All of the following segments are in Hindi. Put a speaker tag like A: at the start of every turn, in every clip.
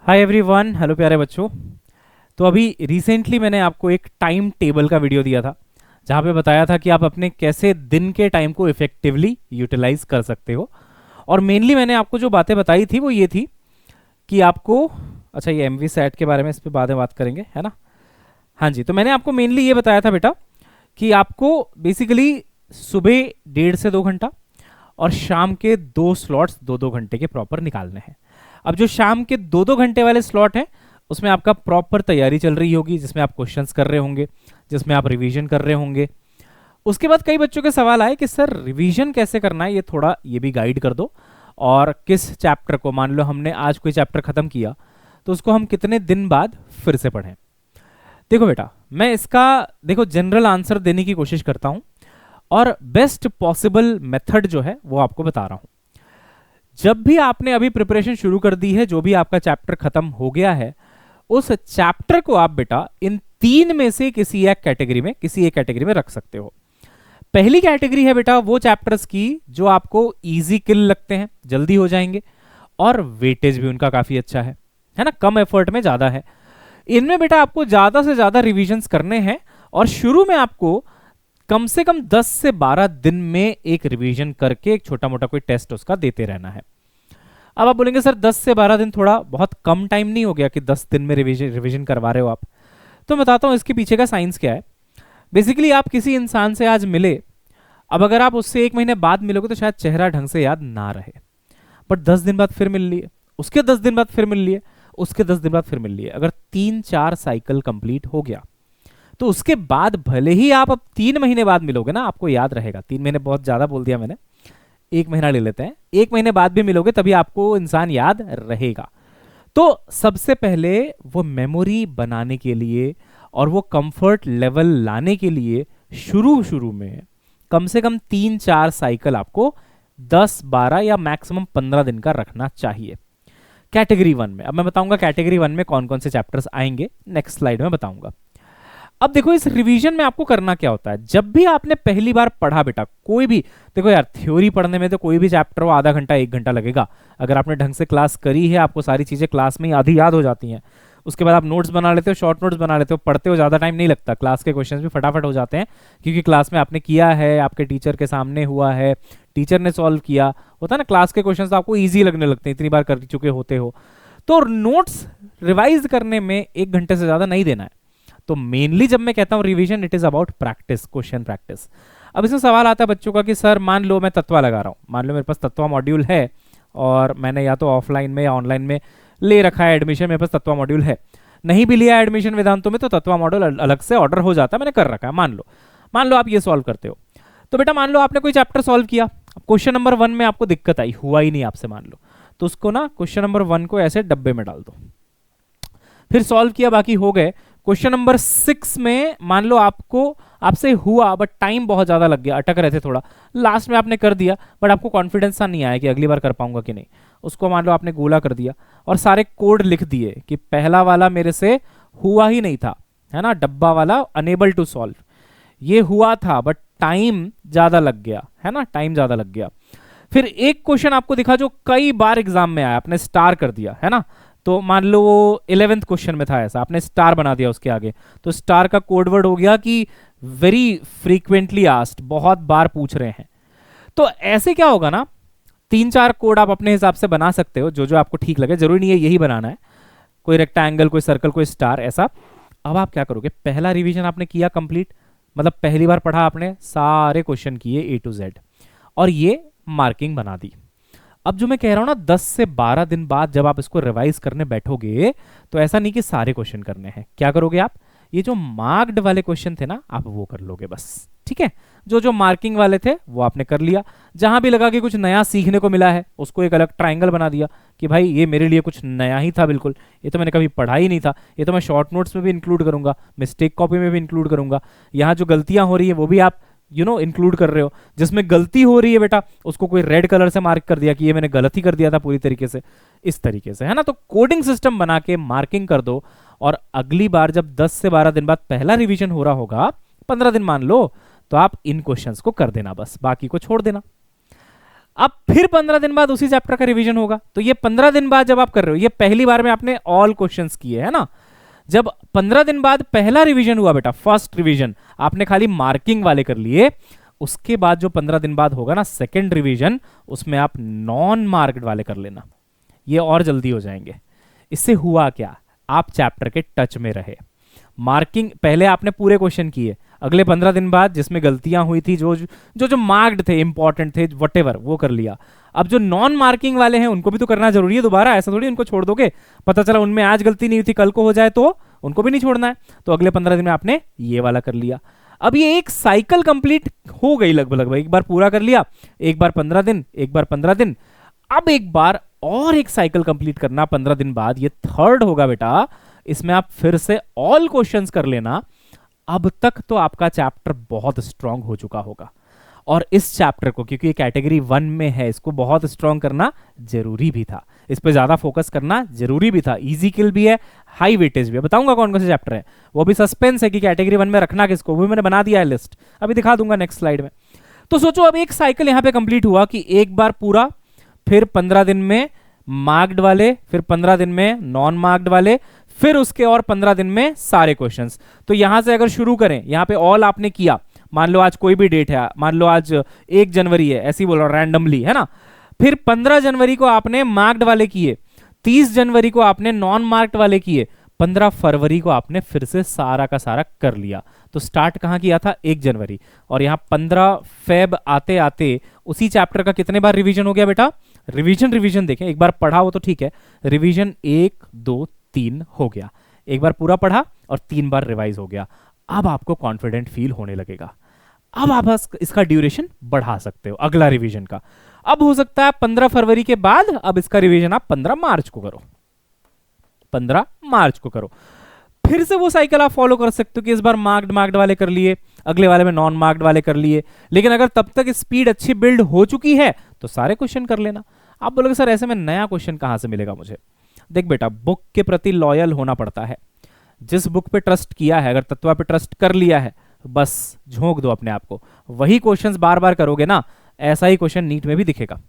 A: हाय एवरीवन, हेलो प्यारे बच्चों। तो अभी रिसेंटली मैंने आपको एक टाइम टेबल का वीडियो दिया था जहाँ पे बताया था कि आप अपने कैसे दिन के टाइम को इफेक्टिवली यूटिलाइज कर सकते हो। और मेनली मैंने आपको जो बातें बताई थी वो ये थी कि आपको, अच्छा ये एमवी सेट के बारे में इस पे बाद में बात करेंगे, है ना। हाँ जी, तो मैंने आपको मेनली ये बताया था बेटा कि आपको बेसिकली सुबह 1.5 से 2 घंटा और शाम के 2 स्लॉट्स 2-2 घंटे के प्रॉपर निकालने हैं। अब जो शाम के 2-2 घंटे वाले स्लॉट हैं उसमें आपका प्रॉपर तैयारी चल रही होगी, जिसमें आप क्वेश्चंस कर रहे होंगे, जिसमें आप रिवीजन कर रहे होंगे। उसके बाद कई बच्चों के सवाल आए कि सर रिवीजन कैसे करना है, ये थोड़ा ये भी गाइड कर दो। और किस चैप्टर को, मान लो हमने आज कोई चैप्टर खत्म किया तो उसको हम कितने दिन बाद फिर से पढ़ें। देखो बेटा, मैं इसका देखो जनरल आंसर देने की कोशिश करता हूं और बेस्ट पॉसिबल मेथड जो है वो आपको बता रहा हूं। जब भी आपने अभी प्रिपरेशन शुरू कर दी है, जो भी आपका चैप्टर खत्म हो गया है, उस चैप्टर को आप बेटा इन तीन में से किसी एक कैटेगरी में रख सकते हो। पहली कैटेगरी है बेटा वो चैप्टर्स की जो आपको इजी किल लगते हैं, जल्दी हो जाएंगे और वेटेज भी उनका काफी अच्छा है ना, कम एफर्ट में ज्यादा है। इनमें बेटा आपको ज्यादा से ज्यादा रिविजन्स करने हैं और शुरू में आपको कम से कम 10 से 12 दिन में एक रिवीजन करके एक छोटा मोटा कोई टेस्ट उसका देते रहना है। अब आप बोलेंगे सर 10 से 12 दिन थोड़ा बहुत कम टाइम नहीं हो गया कि 10 दिन में रिवीजन करवा रहे हो आप? तो मैं बताता हूं इसके पीछे का साइंस क्या है। बेसिकली आप किसी इंसान से आज मिले, अब अगर आप उससे 1 महीने बाद मिलोगे तो शायद चेहरा ढंग से याद ना रहे, बट 10 दिन बाद फिर मिल लिए, उसके 10 दिन बाद फिर मिल लिए, उसके 10 दिन बाद फिर मिल लिए। अगर 3-4 साइकिल कंप्लीट हो गया तो उसके बाद भले ही आप अब 3 महीने बाद मिलोगे ना, आपको याद रहेगा। 3 महीने बहुत ज्यादा बोल दिया मैंने, 1 महीना ले लेते हैं। 1 महीने बाद भी मिलोगे तभी आपको इंसान याद रहेगा। तो सबसे पहले वो मेमोरी बनाने के लिए और वो कंफर्ट लेवल लाने के लिए शुरू शुरू में कम से कम 3-4 साइकिल आपको 10-12 या मैक्सिमम 15 दिन का रखना चाहिए कैटेगरी वन में। अब मैं बताऊंगा कैटेगरी वन में कौन कौन से चैप्टर्स आएंगे, नेक्स्ट स्लाइड में बताऊंगा। अब देखो इस रिवीजन में आपको करना क्या होता है। जब भी आपने पहली बार पढ़ा बेटा कोई भी, देखो यार थ्योरी पढ़ने में तो कोई भी चैप्टर वो आधा घंटा 1 घंटा लगेगा। अगर आपने ढंग से क्लास करी है, आपको सारी चीजें क्लास में ही आधी याद हो जाती हैं। उसके बाद आप नोट्स बना लेते हो, शॉर्ट नोट्स बना लेते हो, पढ़ते हो, ज्यादा टाइम नहीं लगता, क्लास के क्वेश्चंस भी फटाफट हो जाते हैं क्योंकि क्लास में आपने किया है, आपके टीचर के सामने हुआ है, टीचर ने सॉल्व किया होता है ना। क्लास के क्वेश्चंस तो आपको ईजी लगने लगते हैं, इतनी बार कर चुके होते हो। तो नोट्स रिवाइज करने में 1 घंटे से ज्यादा नहीं देना है। तो मेनली जब मैं कहता हूं revision, it is about practice, question practice. अब इसमें सवाल आता है बच्चों का कि सर मान लो मैं तत्वा लगा रहा हूं, मान लो मेरे पास तत्वा मॉड्यूल है और मैंने या तो ऑफलाइन में या ऑनलाइन में ले रखा है एडमिशन, मेरे पास तत्वा मॉड्यूल है। नहीं भी लिया एडमिशन वेदांतों में तो तत्वा मॉड्यूल अलग से ऑर्डर हो जाता है, मैंने कर रखा है। मान लो आप ये सॉल्व करते हो। तो बेटा मान लो आपने कोई चैप्टर सॉल्व किया, क्वेश्चन नंबर 1 में आपको दिक्कत आई, हुआ ही नहीं आपसे मान लो, तो उसको ना क्वेश्चन नंबर 1 को ऐसे डब्बे में डाल दो, फिर सॉल्व किया, बाकी हो गए। क्वेश्चन नंबर 6 में मान लो आपसे हुआ बट टाइम बहुत ज्यादा लग गया, अटक रहे थे थोड़ा, लास्ट में आपने कर दिया बट आपको कॉन्फिडेंस सा नहीं आया कि अगली बार कर पाऊंगा कि नहीं। उसको मान लो आपने गोला कर दिया और सारे कोड लिख दिए कि पहला वाला मेरे से हुआ ही नहीं था, है ना, डब्बा वाला अनेबल टू सॉल्व, ये हुआ था बट टाइम ज्यादा लग गया, है ना, टाइम ज्यादा लग गया। फिर एक क्वेश्चन आपको दिखा जो कई बार एग्जाम में आया, आपने स्टार कर दिया, है ना। तो मान लो वो 11th क्वेश्चन में था ऐसा, आपने स्टार बना दिया उसके आगे, तो स्टार का कोड वर्ड हो गया कि वेरी फ्रीक्वेंटली आस्क्ड, बहुत बार पूछ रहे हैं। तो ऐसे क्या होगा ना, 3-4 कोड आप अपने हिसाब से बना सकते हो, जो जो आपको ठीक लगे, जरूरी नहीं है यही बनाना है, कोई रेक्टेंगल, कोई सर्कल, कोई स्टार, ऐसा। अब आप क्या करोगे, पहला रिवीजन आपने किया कंप्लीट, मतलब पहली बार पढ़ा आपने, सारे क्वेश्चन किए A to Z और ये मार्किंग बना दी। अब जो मैं कह रहा हूं ना, 10 से 12 दिन बाद जब आप इसको रिवाइज करने बैठोगे तो ऐसा नहीं कि सारे क्वेश्चन करने हैं, क्या करोगे आप, ये जो मार्क्ड वाले क्वेश्चन थे ना आप वो कर लोगे बस, ठीक है। जो जो मार्किंग वाले थे वो आपने कर लिया, जहां भी लगा कि कुछ नया सीखने को मिला है उसको एक अलग ट्राइंगल बना दिया कि भाई ये मेरे लिए कुछ नया ही था, बिल्कुल ये तो मैंने कभी पढ़ा ही नहीं था, ये तो मैं शॉर्ट नोट्स में भी इंक्लूड करूंगा, मिस्टेक कॉपी में भी इंक्लूड करूंगा, यहाँ जो गलतियां हो रही है वो भी आप इंक्लूड कर रहे हो। जिसमें गलती हो रही है बेटा उसको कोई रेड कलर से मार्क कर दिया कि ये मैंने गलत ही कर दिया था पूरी तरीके से, इस तरीके से, है ना। तो कोडिंग सिस्टम बना के मार्किंग कर दो और अगली बार जब 10 से 12 दिन बाद पहला रिवीजन हो रहा होगा, 15 दिन मान लो, तो आप इन क्वेश्चंस को कर देना बस, बाकी को छोड़ देना। अब फिर 15 दिन बाद उसी चैप्टर का रिवीजन होगा। तो ये 15 दिन बाद जब आप कर रहे हो, ये पहली बार में आपने ऑल क्वेश्चंस किए है ना, जब 15 दिन बाद पहला रिवीजन हुआ बेटा, फर्स्ट रिवीजन आपने खाली मार्किंग वाले कर लिए, उसके बाद जो 15 दिन बाद होगा ना सेकंड रिवीजन, उसमें आप नॉन मार्क्ड वाले कर लेना, ये और जल्दी हो जाएंगे। इससे हुआ क्या, आप चैप्टर के टच में रहे। मार्किंग पहले आपने पूरे क्वेश्चन किए, अगले 15 दिन बाद जिसमें गलतियां हुई थी, जो मार्क्ड थे, इंपॉर्टेंट थे, वटेवर, वो कर लिया। अब जो नॉन मार्किंग वाले हैं उनको भी तो करना जरूरी है दोबारा, ऐसा थोड़ी उनको छोड़ दोगे, पता चला उनमें आज गलती नहीं हुई थी कल को हो जाए तो उनको भी नहीं छोड़ना है। तो अगले 15 दिन में आपने ये वाला कर लिया। अब ये एक साइकिल कंप्लीट हो गई लगभग, एक बार पूरा कर लिया, एक बार 15 दिन, एक बार 15 दिन, अब एक बार और एक साइकिल कंप्लीट करना 15 दिन बाद, ये थर्ड होगा बेटा। इसमें आप फिर से ऑल क्वेश्चंस कर लेना। अब तक तो आपका चैप्टर बहुत स्ट्रांग हो चुका होगा, और इस चैप्टर को क्योंकि ये कैटेगरी 1 में है, इसको बहुत स्ट्रांग करना जरूरी भी था, इस पे ज्यादा फोकस करना जरूरी भी था। इजी किल भी है, हाई वेटेज भी है। बताऊंगा कौन कौन से चैप्टर है, वो भी सस्पेंस है कि कैटेगरी 1 में रखना किसको, वो भी मैंने बना दिया है लिस्ट, अभी दिखा दूंगा नेक्स्ट स्लाइड में। तो सोचो अब एक साइकिल यहां पे कंप्लीट हुआ कि एक बार पूरा, फिर 15 दिन में मार्क्ड वाले, फिर 15 दिन में नॉन मार्क्ड वाले, फिर उसके और 15 दिन में सारे क्वेश्चंस। तो यहां से अगर शुरू करें, यहां पे ऑल आपने किया, मान लो आज कोई भी डेट है, मान लो आज 1 जनवरी है, ऐसे ही बोल रहा हूं रैंडमली, है ना। फिर 15 जनवरी को आपने मार्क्ड वाले किए, 30 जनवरी को आपने नॉन मार्क्ड वाले किए, 15 फरवरी को आपने फिर से सारा का सारा कर लिया। तो स्टार्ट कहां किया था, 1 जनवरी, और यहां 15 फेब आते आते उसी चैप्टर का कितने बार रिवीजन हो गया बेटा, रिवीजन देखें, एक बार पढ़ा हो तो ठीक है, रिवीजन 1 2 3 हो गया, एक बार पूरा पढ़ा और 3 बार रिवाइज हो गया। अब आपको कॉन्फिडेंट फील होने लगेगा, अब आप इसका ड्यूरेशन बढ़ा सकते हो अगला रिवीजन का। अब हो सकता है 15 फरवरी के बाद अब इसका रिवीजन आप 15 मार्च को करो, 15 मार्च को करो। फिर से वो साइकिल आप फॉलो कर सकते हो कि इस बार मार्क्ड वाले कर लिए, अगले वाले में नॉन मार्क्ड वाले कर लिए। लेकिन अगर तब तक स्पीड अच्छी बिल्ड हो चुकी है तो सारे क्वेश्चन कर लेना। आप बोलोगे सर ऐसे में नया क्वेश्चन कहां से मिलेगा मुझे। देख बेटा, बुक के प्रति लॉयल होना पड़ता है। जिस बुक पे ट्रस्ट किया है, अगर तत्वा पे ट्रस्ट कर लिया है, बस झोंक दो अपने आप को, वही क्वेश्चंस बार बार करोगे ना, ऐसा ही क्वेश्चन नीट में भी दिखेगा।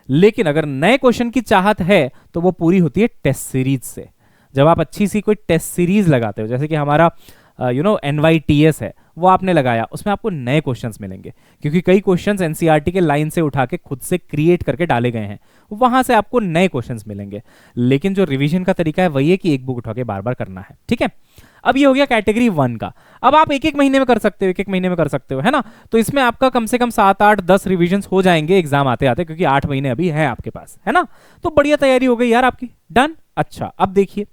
A: लेकिन अगर नए क्वेश्चन की चाहत है तो वो पूरी होती है टेस्ट सीरीज से। जब आप अच्छी सी कोई टेस्ट सीरीज लगाते हो, जैसे कि हमारा NYTS है, वो आपने लगाया, उसमें आपको नए क्वेश्चंस मिलेंगे, क्योंकि कई क्वेश्चंस एनसीईआरटी के लाइन से उठा के खुद से क्रिएट करके डाले गए हैं, वहां से आपको नए क्वेश्चंस मिलेंगे। लेकिन जो रिवीजन का तरीका है वही है कि एक बुक उठा के बार बार करना है, ठीक है। अब ये हो गया कैटेगरी 1 का। अब आप एक एक महीने में कर सकते हो, एक एक महीने में कर सकते हो, है ना। तो इसमें आपका कम से कम 7 8 10 रिवीजन हो जाएंगे एग्जाम आते आते, क्योंकि 8 महीने अभी है आपके पास, है ना। तो बढ़िया तैयारी हो गई यार आपकी, डन। अच्छा, अब देखिए,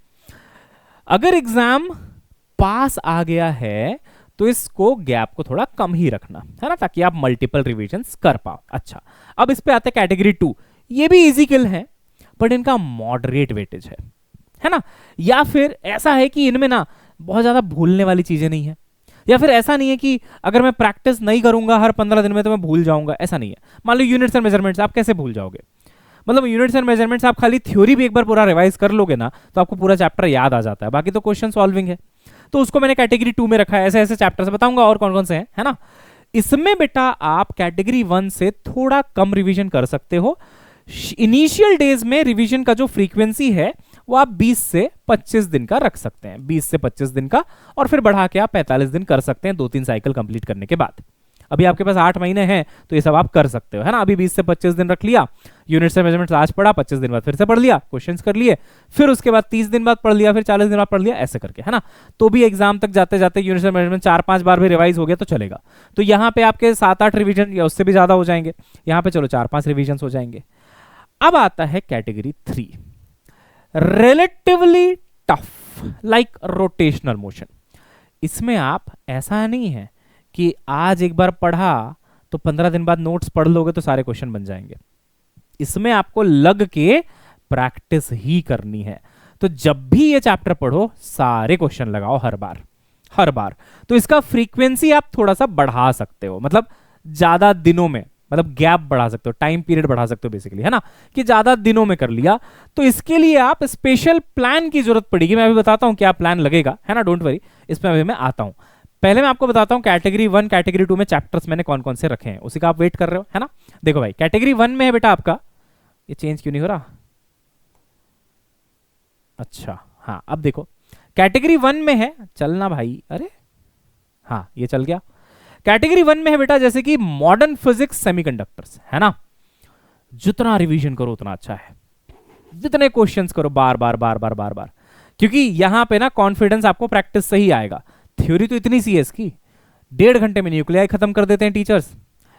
A: अगर एग्जाम पास आ गया है तो इसको गैप को थोड़ा कम ही रखना, है ना, ताकि आप मल्टीपल रिवीजन्स कर पाओ। अच्छा, अब इस पे आते हैं कैटेगरी 2। ये भी इजी किल है, बट इनका मॉडरेट वेटेज है ना। या फिर ऐसा है कि इनमें ना बहुत ज्यादा भूलने वाली चीजें नहीं है, या फिर ऐसा नहीं है कि अगर मैं प्रैक्टिस नहीं करूंगा हर 15 दिन में तो मैं भूल जाऊंगा, ऐसा नहीं है। मान लो यूनिट्स एंड मेजरमेंट्स, आप कैसे भूल जाओगे। मतलब यूनिट्स एंड मेजरमेंट्स आप खाली थ्योरी भी एक बार पूरा रिवाइज कर लोगे ना तो आपको पूरा चैप्टर याद आ जाता है, बाकी तो क्वेश्चन सॉल्विंग है। तो उसको मैंने कैटेगरी 2 में रखा है। ऐसे ऐसे चैप्टर्स बताऊंगा और कौन कौन से हैं, है ना। इसमें बेटा आप कैटेगरी 1 से थोड़ा कम रिवीजन कर सकते हो। इनिशियल डेज में रिवीजन का जो फ्रीक्वेंसी है वो आप 20 से 25 दिन का रख सकते हैं, 20 से 25 दिन का, और फिर बढ़ा के आप 45 दिन कर सकते हैं 2-3 साइकिल कंप्लीट करने के बाद। अभी आपके पास 8 महीने हैं तो ये सब आप कर सकते हो, है ना। अभी 20 से 25 दिन रख लिया, यूनिट से मेजरमेंट आज पढ़ा, 25 दिन बाद फिर से पढ़ लिया, क्वेश्चंस कर लिए, फिर उसके बाद 30 दिन बाद पढ़ लिया, फिर 40 दिन बाद पढ़ लिया, ऐसे करके, है ना। तो भी एग्जाम तक जाते जाते यूनिट से मेजरमेंट 4-5 बार भी रिवाइज हो गया तो चलेगा। तो यहाँ पे आपके 7-8 रिवीजन या उससे भी ज्यादा हो जाएंगे, यहाँ पे चलो 4-5 रिवीजन हो जाएंगे। अब आता है category 3, relatively tough, like rotational motion. इसमें आप, ऐसा नहीं है कि आज एक बार पढ़ा तो 15 दिन बाद नोट्स पढ़ लोगे तो सारे क्वेश्चन बन जाएंगे। इसमें आपको लग के प्रैक्टिस ही करनी है। तो जब भी ये चैप्टर पढ़ो सारे क्वेश्चन लगाओ हर बार। तो इसका फ्रीक्वेंसी आप थोड़ा सा बढ़ा सकते हो, मतलब ज्यादा दिनों में, मतलब गैप बढ़ा सकते हो, टाइम पीरियड बढ़ा सकते हो बेसिकली, है ना, कि ज्यादा दिनों में कर लिया। तो इसके लिए आप स्पेशल प्लान की जरूरत पड़ेगी। मैं अभी बताता हूं क्या प्लान लगेगा, है ना, डोंट वरी, इसमें अभी मैं आता हूं। पहले मैं आपको बताता हूं कैटेगरी 1 कैटेगरी 2 में चैप्टर्स मैंने कौन कौन से रखे हैं, उसी का आप वेट कर रहे हो, है ना। देखो भाई कैटेगरी 1 में है बेटा आपका, ये चेंज क्यों नहीं हो रहा, अच्छा हाँ अब देखो कैटेगरी 1 में है, चलना भाई, अरे हाँ ये चल गया। कैटेगरी 1 में है बेटा जैसे कि मॉडर्न फिजिक्स सेमीकंडक्टर्स, है ना। जितना रिवीजन करो उतना अच्छा है, जितने क्वेश्चंस करो बार बार बार बार बार बार, क्योंकि यहां पे ना कॉन्फिडेंस आपको प्रैक्टिस से ही आएगा। थ्योरी तो इतनी सी है इसकी, 1.5 घंटे में न्यूक्लियाई खत्म कर देते हैं टीचर्स,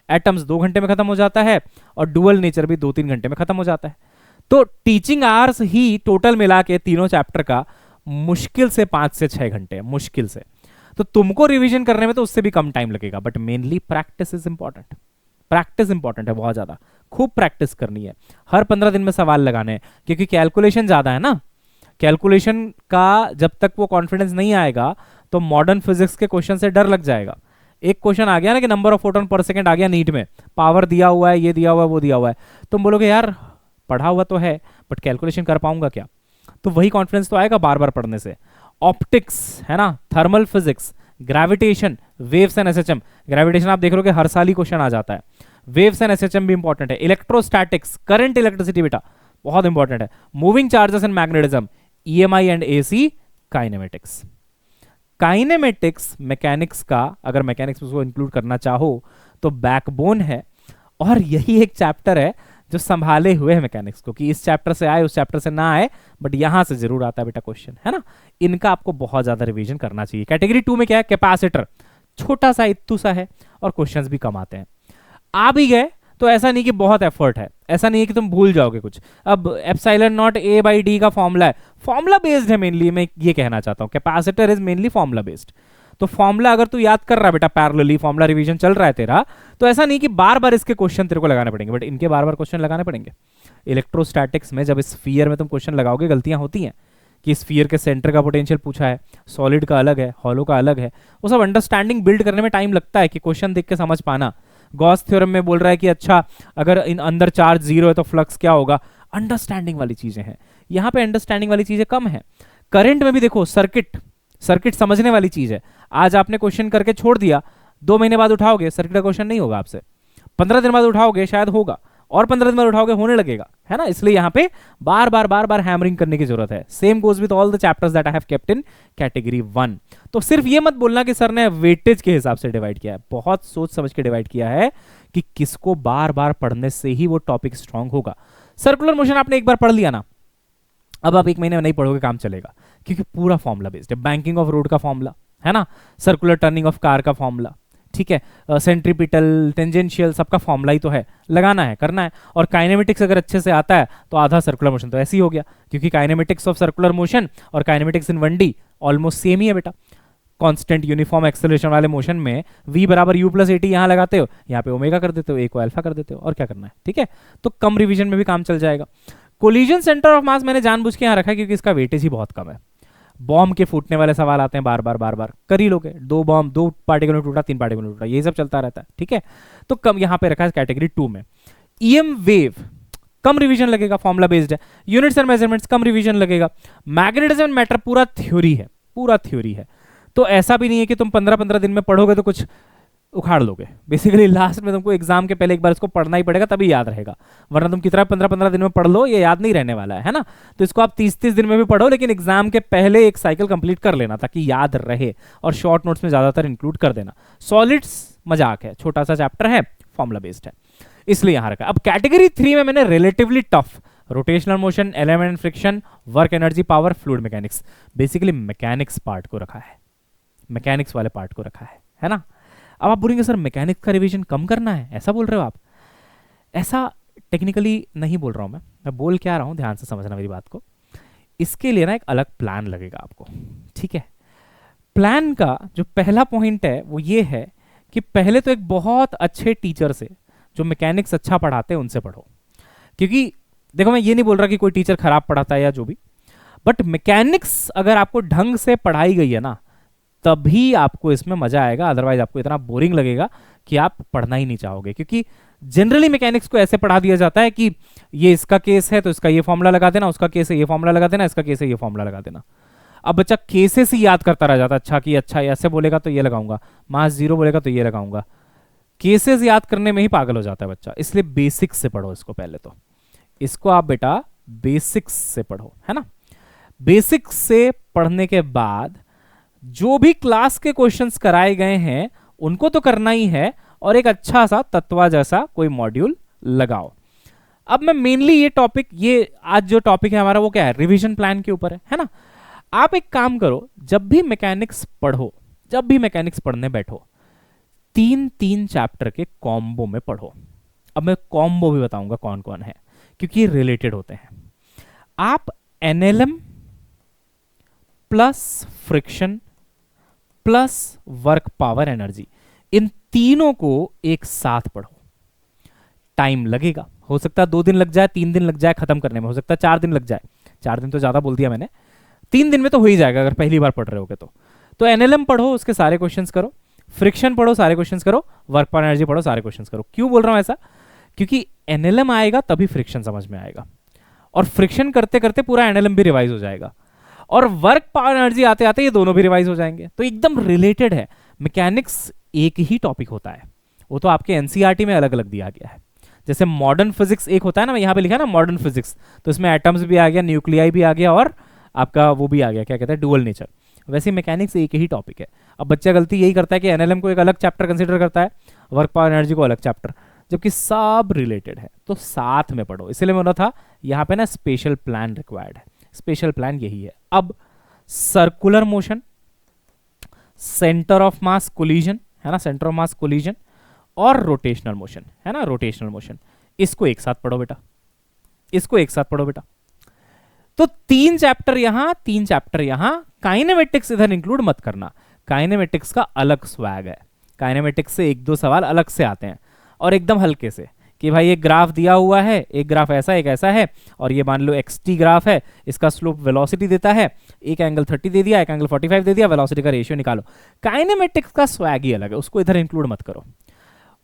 A: एटम्स 2 घंटे में खत्म हो जाता है, और डुअल नेचर भी 2-3 घंटे में खत्म हो जाता है। तो टीचिंग आवर्स ही टोटल मिला के तीनों चैप्टर का मुश्किल से 5 से 6 घंटे, मुश्किल से। तो तुमको रिवीजन करने में तो उससे भी कम टाइम लगेगा, but mainly practice is important. Practice important है बहुत ज्यादा, खूब प्रैक्टिस करनी है, हर 15 दिन में सवाल लगाने हैं, क्योंकि कैलकुलेशन ज्यादा है ना। कैलकुलेशन का जब तक वो कॉन्फिडेंस नहीं आएगा तो मॉडर्न फिजिक्स के क्वेश्चन से डर लग जाएगा। एक क्वेश्चन आ गया ना कि नंबर ऑफ फोटोन पर सेकंड आ गया नीट में, पावर दिया हुआ है, ये दिया हुआ है, वो दिया हुआ है, तुम बोलोगे यार पढ़ा हुआ तो है बट कैलकुलेशन कर पाऊंगा क्या, तो वही कॉन्फिडेंस तो आएगा बार बार पढ़ने से। ऑप्टिक्स है ना, thermal physics, gravitation, waves and SHM, gravitation आप देख रहे हो कि हर साल ही क्वेश्चन आ जाता है, वेव्स एंड एसएचएम भी इंपॉर्टेंट है, इलेक्ट्रोस्टैटिक्स, करंट इलेक्ट्रिसिटी बेटा बहुत इंपॉर्टेंट है, moving charges and magnetism, EMI and AC, kinematics. Kinematics mechanics का, अगर मैकेनिक्स में उसको इंक्लूड करना चाहो तो बैकबोन है, और यही एक चैप्टर है जो संभाले हुए है मैकेनिक्स को, कि इस चैप्टर से आए उस चैप्टर से ना आए, बट यहां से जरूर आता है बेटा क्वेश्चन, है ना। इनका आपको बहुत ज्यादा रिवीजन करना चाहिए। कैटेगरी 2 में क्या है, कैपेसिटर, छोटा सा इत्तू सा है और क्वेश्चंस भी कम आते हैं। आ भी गए तो ऐसा नहीं कि बहुत एफर्ट है, ऐसा नहीं है कि तुम भूल जाओगे कुछ। अब epsilon not a by D का फॉर्मूला है, फॉर्मूला बेस्ड है मेनली, मैं ये कहना चाहता हूं capacitor is mainly formula based. तो फॉर्मूला अगर तू याद कर रहा है बेटा, पैरेलली फॉर्मूला रिवीजन चल रहा है तेरा, तो ऐसा नहीं कि बार बार इसके क्वेश्चन तेरे को लगाने पड़ेंगे, बट इनके बार बार क्वेश्चन लगाने पड़ेंगे। इलेक्ट्रोस्टैटिक्स में जब स्फीयर में तुम क्वेश्चन लगाओगे, गलतियां होती हैं कि स्फीयर के सेंटर का पोटेंशियल पूछा है, सॉलिड का अलग है, हॉलो का अलग है, वो सब अंडरस्टैंडिंग बिल्ड करने में टाइम लगता है कि क्वेश्चन देख के समझ पाना। गॉस थ्योरम में बोल रहा है कि अच्छा अगर इन अंदर चार्ज 0 है तो फ्लक्स क्या होगा, अंडरस्टैंडिंग वाली चीजें हैं, यहाँ पे अंडरस्टैंडिंग वाली चीजें कम है। करंट में भी देखो सर्किट समझने वाली चीज है। आज आपने क्वेश्चन करके छोड़ दिया, 2 महीने बाद उठाओगे सर्किट का क्वेश्चन नहीं होगा आपसे, 15 दिन बाद उठाओगे शायद होगा, और 15 दिन बाद उठाओगे होने लगेगा, है ना। इसलिए यहाँ पे बार बार हैमरिंग करने की जरूरत है। Same goes with all the chapters that I have kept in category 1। तो सिर्फ ये मत बोलना कि सर ने वेटेज के हिसाब से डिवाइड किया है, बहुत सोच समझ के डिवाइड किया है कि किसको बार बार पढ़ने से ही वो टॉपिक स्ट्रांग होगा। सर्कुलर मोशन आपने एक बार पढ़ लिया ना, अब आप 1 महीने में नहीं पढ़ोगे, काम चलेगा, क्योंकि पूरा फॉर्मूला बेस्ड है। बैंकिंग ऑफ रोड का फॉर्मूला है ना, सर्कुलर टर्निंग ऑफ कार का फॉर्मूला, ठीक है, सेंट्रीपिटल, टेंजेंशियल, सबका फॉर्मूला ही तो है, लगाना है, करना है। और काइनेमेटिक्स अगर अच्छे से आता है तो आधा सर्कुलर मोशन तो ऐसे ही हो गया, क्योंकि काइनेमेटिक्स ऑफ सर्कुलर मोशन और काइनेमेटिक्स इन 1D ऑलमोस्ट सेम ही है बेटा। कांस्टेंट यूनिफॉर्म एक्सेलरेशन वाले मोशन में v बराबर u प्लस एटी यहाँ लगाते हो, यहाँ पे ओमेगा कर देते हो, a को अल्फा कर देते हो, और क्या करना है, ठीक है। तो कम रिवीजन में भी काम चल जाएगा। कोलिजन सेंटर ऑफ मास मैंने जानबूझ के यहाँ रखा है क्योंकि इसका वेटेज ही बहुत कम है। बॉम्ब के फूटने वाले सवाल आते हैं बार बार, कर ही लोगे, 2 बॉम्ब, 2 पार्टिकल में टूटा, 3 पार्टिकल में टूटा, ये सब चलता रहता है, ठीक है। तो कम यहाँ पे रखा है कैटेगरी 2 में। ईएम वेव कम रिवीजन लगेगा, फॉर्मूला बेस्ड है। Units and measurements come revision लगेगा। मैग्नेटिज्म एंड मैटर पूरा थ्योरी है, पूरा थ्योरी है। तो ऐसा भी नहीं है कि तुम 15-15 दिन में पढ़ोगे तो कुछ उखाड़ लोगे। बेसिकली लास्ट में तुमको एग्जाम के पहले एक बार इसको पढ़ना ही पड़ेगा, तभी याद रहेगा, वरना तुम कितना 15-15 दिन में पढ़ लो ये याद नहीं रहने वाला है ना। तो इसको आप 30-30 दिन में भी पढ़ो, लेकिन एग्जाम के पहले एक साइकिल कंप्लीट कर लेना ताकि याद रहे, और शॉर्ट नोट्स में ज्यादातर इंक्लूड कर देना। सॉलिड्स मजाक है, छोटा सा चैप्टर है, फॉर्मूला बेस्ड है, इसलिए यहां रखा। अब कैटेगरी 3 में मैंने relatively tough rotational motion, element friction, work energy, power, fluid mechanics, basically mechanics part को रखा है, मैकेनिक्स वाले पार्ट को रखा है ना। अब आप बोलेंगे सर मैकेनिक्स का रिवीजन कम करना है, ऐसा बोल रहे हो आप? ऐसा टेक्निकली नहीं बोल रहा हूं मैं बोल क्या रहा हूं, ध्यान से समझना मेरी बात को। इसके लिए ना एक अलग प्लान लगेगा आपको, ठीक है। प्लान का जो पहला पॉइंट है वो ये है कि पहले तो एक बहुत अच्छे टीचर से जो मैकेनिक्स अच्छा पढ़ाते हैं उनसे पढ़ो। क्योंकि देखो मैं ये नहीं बोल रहा कि कोई टीचर खराब पढ़ाता है या जो भी, बट मैकेनिक्स अगर आपको ढंग से पढ़ाई गई है ना तभी आपको इसमें मजा आएगा, अदरवाइज आपको इतना बोरिंग लगेगा कि आप पढ़ना ही नहीं चाहोगे। क्योंकि जनरली मैकेनिक्स को ऐसे पढ़ा दिया जाता है कि ये इसका केस है तो इसका ये फॉर्मूला लगा देना, उसका केस है ये फॉर्मूला लगा देना, इसका केस है ये फॉर्मूला लगा देना। अब बच्चा केसेस ही याद करता रह जाता, अच्छा कि अच्छा ऐसे बोलेगा तो ये लगाऊंगा, मास 0 बोलेगा तो ये लगाऊंगा, केसेस याद करने में ही पागल हो जाता है बच्चा, इसलिए बेसिक्स से पढ़ो इसको पहले। तो इसको आप बेटा बेसिक्स से पढ़ो, है ना। बेसिक्स से पढ़ने के बाद जो भी क्लास के क्वेश्चंस कराए गए हैं उनको तो करना ही है, और एक अच्छा सा तत्वा जैसा कोई मॉड्यूल लगाओ। अब मैं मेनली ये टॉपिक, ये आज जो टॉपिक है हमारा वो क्या है, रिवीजन प्लान के ऊपर है ना। आप एक काम करो, जब भी मैकेनिक्स पढ़ो, जब भी मैकेनिक्स पढ़ने बैठो, 3-3 चैप्टर के कॉम्बो में पढ़ो। अब मैं कॉम्बो भी बताऊंगा कौन कौन है, क्योंकि ये रिलेटेड होते हैं। आप NLM plus friction plus work power energy, इन तीनों को एक साथ पढ़ो। टाइम लगेगा, हो सकता है 2 दिन लग जाए, 3 दिन लग जाए खत्म करने में, हो सकता है 4 दिन लग जाए। 4 दिन तो ज्यादा बोल दिया मैंने, 3 दिन में तो हो ही जाएगा अगर पहली बार पढ़ रहे होगे तो एनएलएम पढ़ो, उसके सारे क्वेश्चंस करो, फ्रिक्शन पढ़ो, सारे क्वेश्चंस करो, वर्क पावर एनर्जी पढ़ो, सारे क्वेश्चंस करो। क्यों बोल रहा हूं ऐसा, क्योंकि एनएलएम आएगा तभी फ्रिक्शन समझ में आएगा, और फ्रिक्शन करते करते पूरा एनएलएम भी रिवाइज हो जाएगा, और वर्क पावर एनर्जी आते आते ये दोनों भी रिवाइज हो जाएंगे। तो एकदम रिलेटेड है। मैकेनिक्स एक ही टॉपिक होता है, वो तो आपके एनसीईआरटी में अलग अलग दिया गया है। जैसे मॉडर्न फिजिक्स एक होता है ना, यहाँ पे लिखा है ना मॉडर्न फिजिक्स, तो इसमें एटम्स भी आ गया, न्यूक्लियाई भी आ गया, और आपका वो भी आ गया, क्या कहते हैं, डुअल नेचर। वैसे मैकेनिक्स एक ही टॉपिक है। अब बच्चा गलती यही करता है कि एनएलएम को एक अलग चैप्टर कंसीडर करता है, वर्क पावर एनर्जी को अलग चैप्टर, जबकि सब रिलेटेड है, तो साथ में पढ़ो। इसलिए मैं बोला था यहाँ पे ना स्पेशल प्लान रिक्वायर्ड है। स्पेशल प्लान यही है। अब circular motion, centre of mass collision, है ना, सेंटर ऑफ मास कोलिजन, और रोटेशनल मोशन, है ना, रोटेशनल मोशन, इसको एक साथ पढ़ो बेटा, इसको एक साथ पढ़ो बेटा। तो 3 चैप्टर यहां, 3 चैप्टर यहां। काइनेमेटिक्स इधर इंक्लूड मत करना, काइनेमेटिक्स का अलग स्वैग है। काइनेमेटिक्स से 1-2 सवाल अलग से आते हैं, और एकदम हल्के से, कि भाई एक ग्राफ दिया हुआ है, एक ग्राफ ऐसा एक ऐसा है, और ये मान लो एक्सटी ग्राफ है, इसका स्लोप वेलोसिटी देता है, एक एंगल 30 दे दिया, एक एंगल 45 दे दिया, वेलोसिटी का रेशियो निकालो। काइनेमेटिक्स का स्वैग ही अलग है, उसको इधर इंक्लूड मत करो।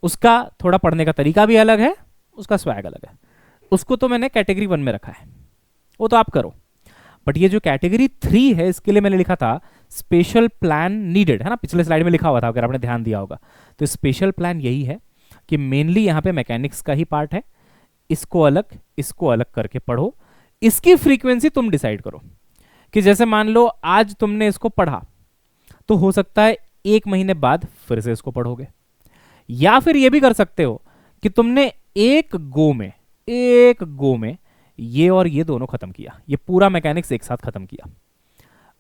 A: उसका थोड़ा पढ़ने का तरीका भी अलग है, उसका स्वैग अलग है। उसको तो मैंने कैटेगरी 1 में रखा है, वो तो आप करो। बट ये जो कैटेगरी 3 है, इसके लिए मैंने लिखा था स्पेशल प्लान नीडेड, है ना, पिछले स्लाइड में लिखा हुआ था अगर आपने ध्यान दिया होगा। तो स्पेशल प्लान यही है कि मेनली यहाँ पे मैकेनिक्स का ही पार्ट है, इसको अलग करके पढ़ो। इसकी फ्रीक्वेंसी तुम डिसाइड करो, कि जैसे मान लो आज तुमने इसको पढ़ा, तो हो सकता है 1 महीने बाद फिर से इसको पढ़ोगे, या फिर ये भी कर सकते हो कि तुमने एक गो में ये और ये दोनों खत्म किया, ये पूरा मैकेनिक्स एक साथ खत्म किया।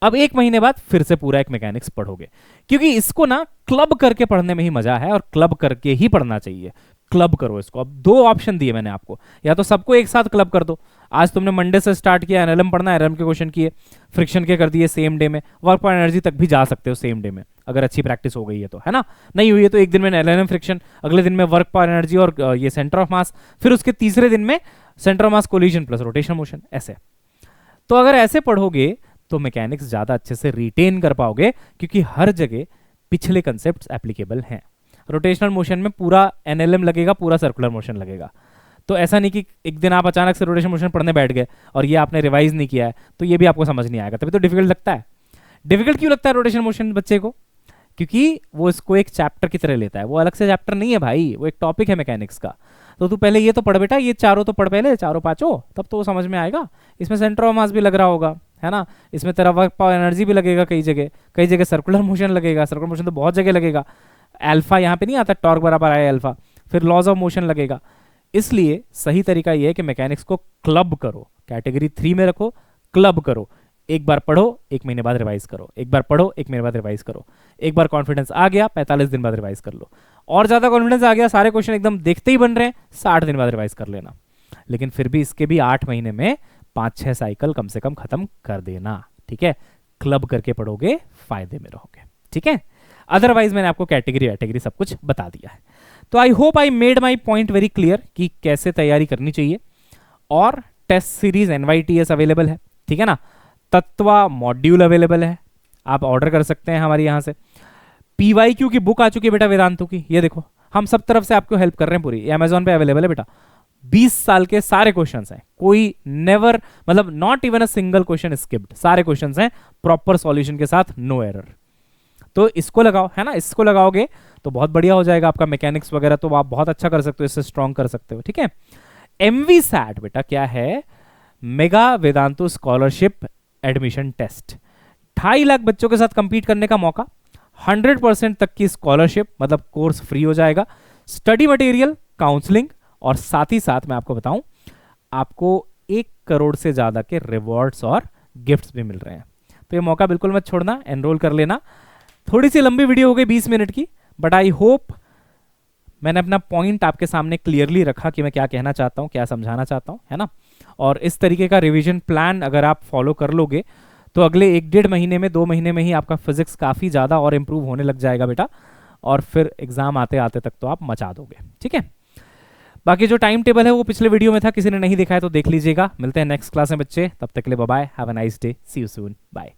A: अब 1 महीने बाद फिर से पूरा एक मैकेनिक्स पढ़ोगे, क्योंकि इसको ना क्लब करके पढ़ने में ही मजा है, और क्लब करके ही पढ़ना चाहिए। क्लब करो इसको। अब 2 ऑप्शन दिए मैंने आपको, या तो सबको एक साथ क्लब कर दो। आज तुमने मंडे से स्टार्ट किया, एनएलएम पढ़ना, एनएलएम के क्वेश्चन किए, फ्रिक्शन के कर दिए सेम डे में, वर्क पावर एनर्जी तक भी जा सकते हो सेम डे में, अगर अच्छी प्रैक्टिस हो गई है तो, है ना। नहीं हुई है तो एक दिन में एनएलएम फ्रिक्शन, अगले दिन में वर्क पावर एनर्जी और ये सेंटर ऑफ मास, फिर उसके तीसरे दिन में centre of mass collision plus rotational motion, ऐसे। तो अगर ऐसे पढ़ोगे तो मैकेनिक्स ज्यादा अच्छे से रिटेन कर पाओगे, क्योंकि हर जगह पिछले कंसेप्ट्स एप्लीकेबल हैं। रोटेशनल मोशन में पूरा एनएलएम लगेगा, पूरा सर्कुलर मोशन लगेगा। तो ऐसा नहीं कि एक दिन आप अचानक से रोटेशनल मोशन पढ़ने बैठ गए और ये आपने रिवाइज नहीं किया है, तो ये भी आपको समझ नहीं आएगा, तभी तो डिफिकल्ट लगता है। डिफिकल्ट क्यों लगता है रोटेशनल मोशन बच्चे को? क्योंकि वो इसको एक चैप्टर की तरह लेता है, वो अलग से चैप्टर नहीं है भाई, वो एक टॉपिक है मैकेनिक्स का। तो तू पहले ये तो पढ़ बेटा, ये चारों तो पढ़ पहले, चारों पांचों, तब तो वो समझ में आएगा। इसमें सेंटर ऑफ मास भी लग रहा होगा, है ना, इसमें तेरा वर्क पावर एनर्जी भी लगेगा, कई जगह सर्कुलर मोशन लगेगा, सर्कुलर मोशन तो बहुत जगह लगेगा। अल्फा यहाँ पे नहीं आता, टॉर्क बराबर आया अल्फा, फिर लॉज ऑफ मोशन लगेगा। इसलिए सही तरीका ये है कि मैकेनिक्स को क्लब करो, कैटेगरी 3 में रखो, क्लब करो। एक बार पढ़ो, 1 महीने बाद रिवाइज करो, एक बार पढ़ो, 1 महीने बाद रिवाइज करो। एक बार कॉन्फिडेंस आ गया, 45 दिन बाद रिवाइज कर लो। और ज्यादा कॉन्फिडेंस आ गया, सारे क्वेश्चन एकदम देखते ही बन रहे हैं, 60 दिन बाद रिवाइज कर लेना। लेकिन फिर भी इसके भी 8 महीने में 5-6 साइकिल कम से कम खत्म कर देना, ठीक है। क्लब करके पढ़ोगे, फायदे में रहोगे, ठीक है। अदरवाइज मैंने आपको कैटेगरी सब कुछ बता दिया है। तो I hope I made my point very clear कि कैसे तैयारी करनी चाहिए। और टेस्ट सीरीज NYTS अवेलेबल है, ठीक है ना। तत्वा मॉड्यूल अवेलेबल है, आप ऑर्डर कर सकते हैं हमारे यहाँ से। PYQ की बुक आ चुकी है बेटा, वेदांतु की, ये देखो, हम सब तरफ से आपको हेल्प कर रहे हैं पूरी, अमेजोन पे अवेलेबल है बेटा। 20 साल के सारे क्वेश्चंस हैं, कोई नेवर, मतलब not even a single question skipped, सारे क्वेश्चंस हैं प्रॉपर सॉल्यूशन के साथ, नो एरर। तो इसको लगाओ, है ना, इसको लगाओगे तो बहुत बढ़िया हो जाएगा आपका मैकेनिक्स वगैरह, तो आप बहुत अच्छा कर सकते हो, इससे स्ट्रॉन्ग कर सकते हो। ठीक है, एमवी सैट बेटा क्या है, mega Vedantu scholarship admission test, 2.5 lakh बच्चों के साथ कंपीट करने का मौका, 100% तक की स्कॉलरशिप, मतलब कोर्स फ्री हो जाएगा, स्टडी मटेरियल, काउंसलिंग, और साथ ही साथ मैं आपको बताऊं आपको 1 करोड़ से ज्यादा के रिवॉर्ड्स और गिफ्ट्स भी मिल रहे हैं। तो ये मौका बिल्कुल मत छोड़ना, एनरोल कर लेना। थोड़ी सी लंबी वीडियो हो गई 20 मिनट की, बट आई होप मैंने अपना पॉइंट आपके सामने क्लियरली रखा कि मैं क्या कहना चाहता हूँ, क्या समझाना चाहता हूँ, है ना। और इस तरीके का रिवीजन प्लान अगर आप फॉलो कर लोगे तो अगले 1-1.5 महीने में, 2 महीने में ही आपका फिजिक्स काफ़ी ज़्यादा और इम्प्रूव होने लग जाएगा बेटा, और फिर एग्जाम आते आते तक तो आप मचा दोगे। ठीक है, बाकी जो टाइम टेबल है वो पिछले वीडियो में था, किसी ने नहीं देखा है तो देख लीजिएगा। मिलते हैं नेक्स्ट क्लास में बच्चे, तब तक के लिए bye bye, have a nice day, see you soon, bye.